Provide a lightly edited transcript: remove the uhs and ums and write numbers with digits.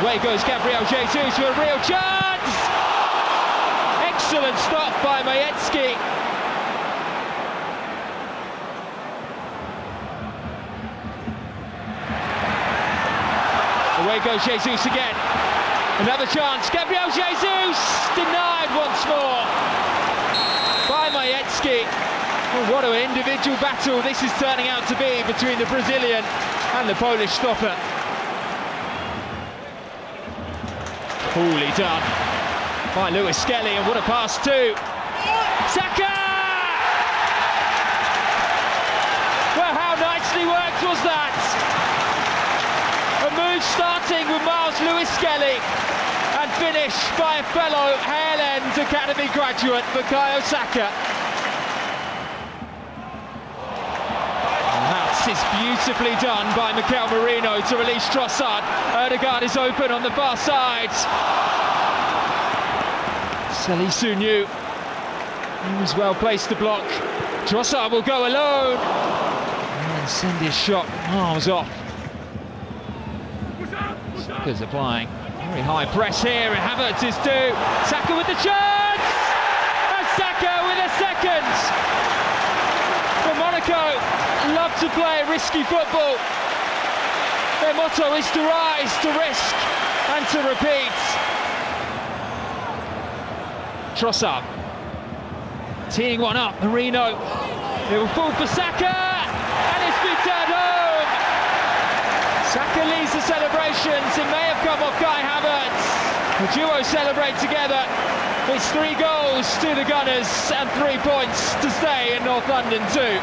Away goes Gabriel Jesus with a real chance! Excellent stop by Majecki. Away goes Jesus again. Another chance. Gabriel Jesus denied once more by Majecki. Oh, what an individual battle this is turning out to be between the Brazilian and the Polish stopper. Poorly done by Lewis Skelly, and what a pass too. Saka! Well, how nicely worked was that? A move starting with Miles Lewis Skelly and finish by a fellow Hale End Academy graduate, Bukayo Saka. This is beautifully done by Mikel Merino to release Trossard. Ødegaard is open on the far side. Salisu knew he was well placed to block. Trossard will go alone and send his shot miles off. Saka's applying very high press here, and Havertz is due. Saka with the chance, and Saka with a second. For Monaco love to play risky football. Their motto is to rise, to risk and to repeat. Trossard teeing one up. Merino, it will fall for Saka, and it's been turned home. Saka leads the celebrations. It may have come off Kai Havertz. The duo celebrate together. It's 3 goals to the Gunners and 3 points to stay in North London too.